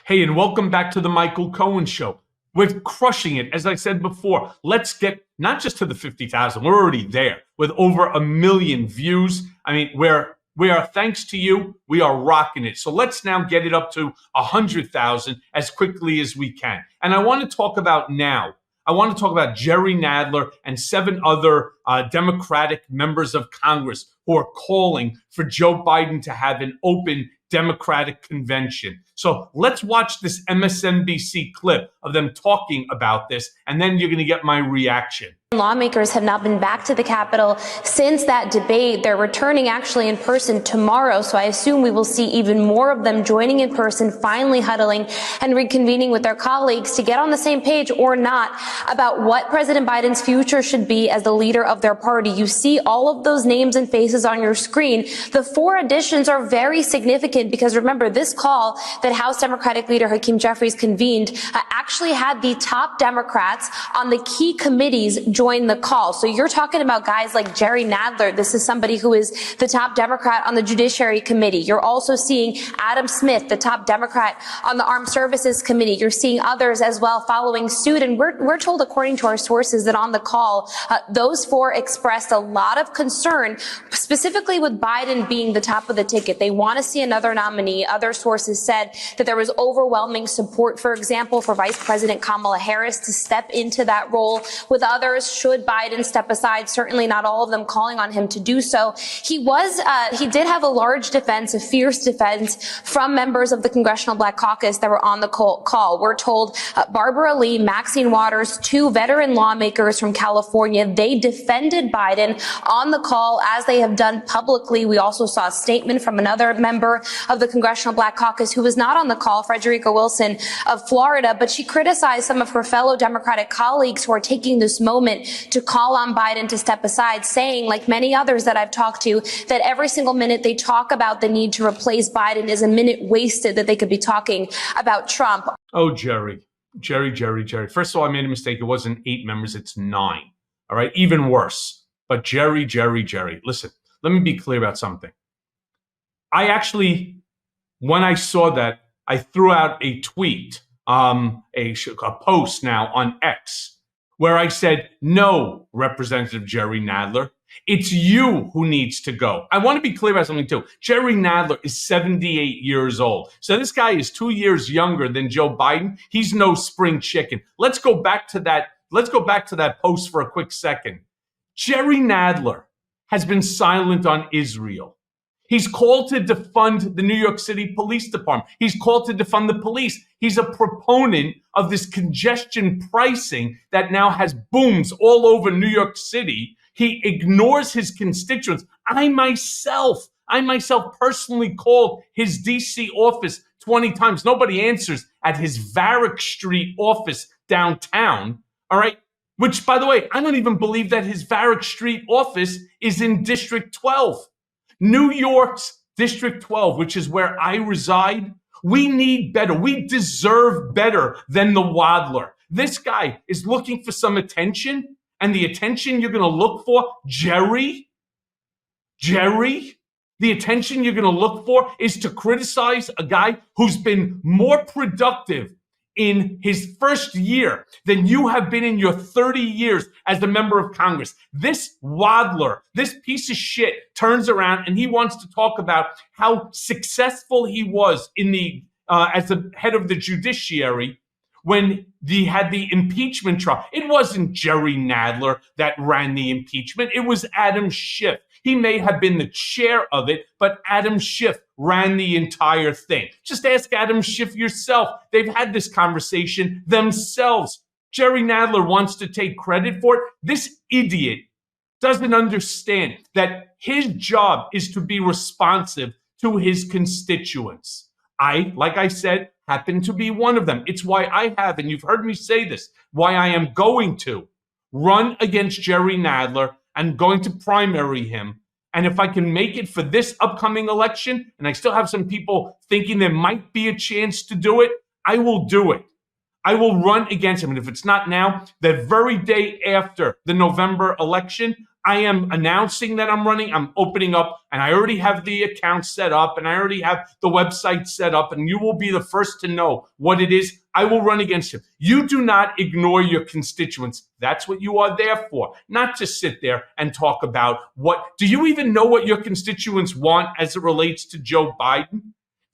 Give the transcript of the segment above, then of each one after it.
Hey, and welcome back to the Michael Cohen Show. We're crushing it. As I said before, let's get not just to the 50,000. We're already there with over 1 million views. I mean, we are, thanks to you, we are rocking it. So let's now get it up to 100,000 as quickly as we can. And I want to talk about Jerry Nadler and 7 other Democratic members of Congress who are calling for Joe Biden to have an open Democratic convention. So let's watch this MSNBC clip of them talking about this, and then you're going to get my reaction. Lawmakers have not been back to the Capitol since that debate. They're returning actually in person tomorrow, so I assume we will see even more of them joining in person, finally huddling and reconvening with their colleagues to get on the same page or not about what President Biden's future should be as the leader of their party. You see all of those names and faces on your screen. The 4 additions are very significant because remember, this call that House Democratic leader Hakeem Jeffries convened actually had the top Democrats on the key committees join the call. So you're talking about guys like Jerry Nadler. This is somebody who is the top Democrat on the Judiciary Committee. You're also seeing Adam Smith, the top Democrat on the Armed Services Committee. You're seeing others as well following suit. And we're told, according to our sources, that on the call, those 4 expressed a lot of concern, specifically with Biden being the top of the ticket. They want to see another nominee. Other sources said that there was overwhelming support, for example, for Vice President Kamala Harris to step into that role. With others, should Biden step aside, certainly not all of them calling on him to do so. He did have a large defense, a fierce defense from members of the Congressional Black Caucus that were on the call. We're told Barbara Lee, Maxine Waters, 2 veteran lawmakers from California, they defended Biden on the call as they have done publicly. We also saw a statement from another member of the Congressional Black Caucus who was not on the call, Frederica Wilson of Florida, but she criticized some of her fellow Democratic colleagues who are taking this moment to call on Biden to step aside, saying, like many others that I've talked to, that every single minute they talk about the need to replace Biden is a minute wasted that they could be talking about Trump. Oh, Jerry. First of all, I made a mistake. It wasn't 8 members, it's 9. All right, even worse. But Jerry, listen, let me be clear about something. I actually, when I saw that, I threw out a tweet, a post now on X, where I said, no, Representative Jerry Nadler, it's you who needs to go. I want to be clear about something too. Jerry Nadler is 78 years old. So this guy is 2 years younger than Joe Biden. He's no spring chicken. Let's go back to that post for a quick second. Jerry Nadler has been silent on Israel. He's called to defund the New York City Police Department. He's called to defund the police. He's a proponent of this congestion pricing that now has booms all over New York City. He ignores his constituents. I myself personally called his DC office 20 times. Nobody answers at his Varick Street office downtown. All right. Which, by the way, I don't even believe that his Varick Street office is in District 12. New York's District 12, which is where I reside, we need better. We deserve better than the Wadler. This guy is looking for some attention, and the attention you're going to look for, Jerry, the attention you're going to look for is to criticize a guy who's been more productive in his first year than you have been in your 30 years as a member of Congress. This Wadler, this piece of shit, turns around and he wants to talk about how successful he was in the as the head of the judiciary when he had the impeachment trial. It wasn't Jerry Nadler that ran the impeachment. It was Adam Schiff. He may have been the chair of it, but Adam Schiff ran the entire thing. Just ask Adam Schiff yourself. They've had this conversation themselves. Jerry Nadler wants to take credit for it. This idiot doesn't understand that his job is to be responsive to his constituents. Like I said, happen to be one of them. It's why I have, and you've heard me say this, why I am going to run against Jerry Nadler. I'm going to primary him. And if I can make it for this upcoming election, and I still have some people thinking there might be a chance to do it, I will do it. I will run against him. And if it's not now, the very day after the November election, I am announcing that I'm running. I'm opening up, and I already have the account set up, and I already have the website set up, and you will be the first to know what it is. I will run against him. You do not ignore your constituents. That's what you are there for, not to sit there and talk about do you even know what your constituents want as it relates to Joe Biden?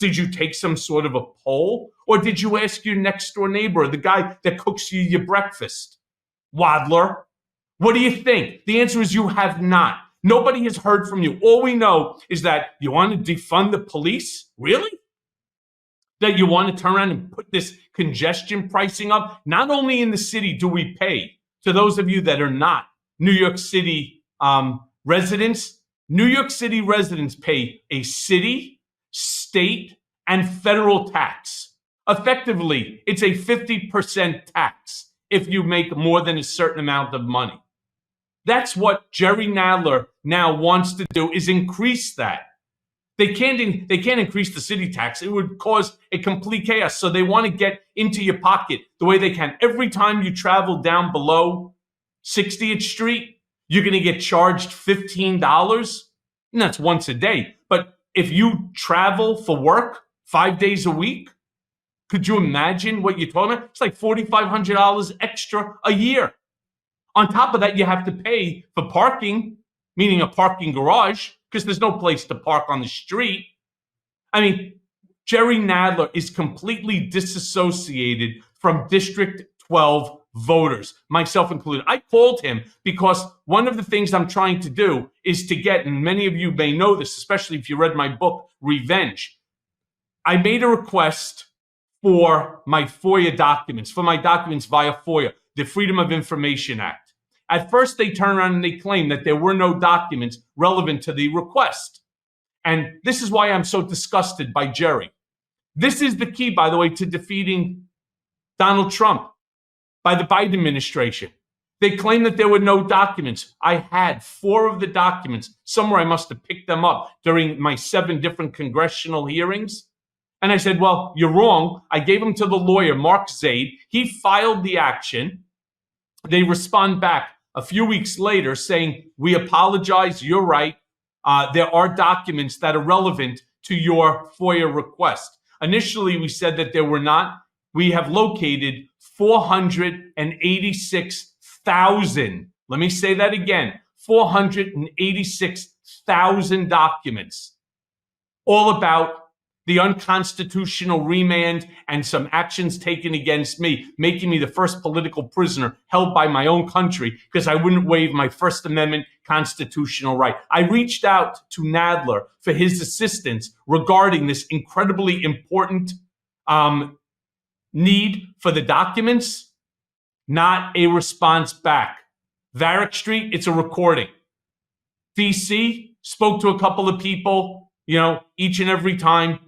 Did you take some sort of a poll? Or did you ask your next door neighbor, the guy that cooks you your breakfast? Wadler, what do you think? The answer is you have not. Nobody has heard from you. All we know is that you want to defund the police? Really? That you want to turn around and put this congestion pricing up? Not only in the city do we pay, to those of you that are not New York City residents, New York City residents pay a city, state, and federal tax. Effectively, it's a 50% tax if you make more than a certain amount of money. That's what Jerry Nadler now wants to do, is increase that. They can't increase the city tax. It would cause a complete chaos. So they want to get into your pocket the way they can. Every time you travel down below 60th Street, you're going to get charged $15. And that's once a day. But if you travel for work 5 days a week, could you imagine what you're talking about? It's like $4,500 extra a year. On top of that, you have to pay for parking, meaning a parking garage, because there's no place to park on the street. I mean, Jerry Nadler is completely disassociated from District 12 voters, myself included. I called him because one of the things I'm trying to do is to get, and many of you may know this, especially if you read my book, Revenge. I made a request for my FOIA documents, for my documents via FOIA, the Freedom of Information Act. At first, they turn around and they claim that there were no documents relevant to the request. And this is why I'm so disgusted by Jerry. This is the key, by the way, to defeating Donald Trump by the Biden administration. They claim that there were no documents. I had 4 of the documents. Somewhere I must have picked them up during my 7 different congressional hearings. And I said, well, you're wrong. I gave them to the lawyer, Mark Zaid. He filed the action. They respond back a few weeks later saying, we apologize, you're right. There are documents that are relevant to your FOIA request. Initially, we said that there were not. We have located 486,000. Let me say that again, 486,000 documents, all about the unconstitutional remand and some actions taken against me, making me the first political prisoner held by my own country because I wouldn't waive my First Amendment constitutional right. I reached out to Nadler for his assistance regarding this incredibly important need for the documents. Not a response back. Varick Street, it's a recording. DC, spoke to a couple of people, each and every time.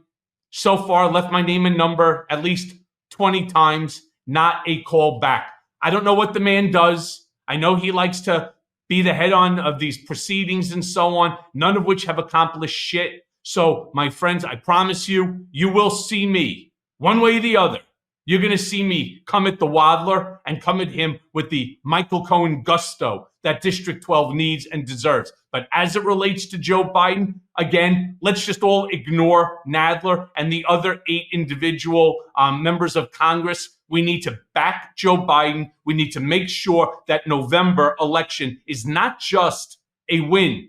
So far, left my name and number at least 20 times, not a call back. I don't know what the man does. I know he likes to be the head on of these proceedings and so on, none of which have accomplished shit. So, my friends, I promise you, you will see me one way or the other. You're going to see me come at the Wadler and come at him with the Michael Cohen gusto that District 12 needs and deserves. But as it relates to Joe Biden, again, let's just all ignore Nadler and the other 8 individual members of Congress. We need to back Joe Biden. We need to make sure that November election is not just a win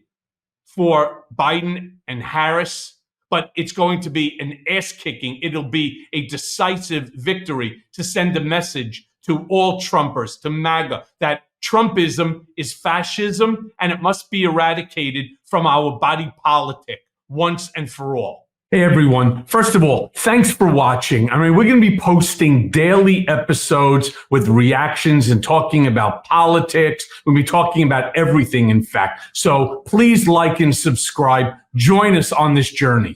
for Biden and Harris, but it's going to be an ass-kicking. It'll be a decisive victory to send a message to all Trumpers, to MAGA, that Trumpism is fascism and it must be eradicated from our body politic once and for all. Hey, everyone. First of all, thanks for watching. We're going to be posting daily episodes with reactions and talking about politics. We'll be talking about everything, in fact. So please like and subscribe. Join us on this journey.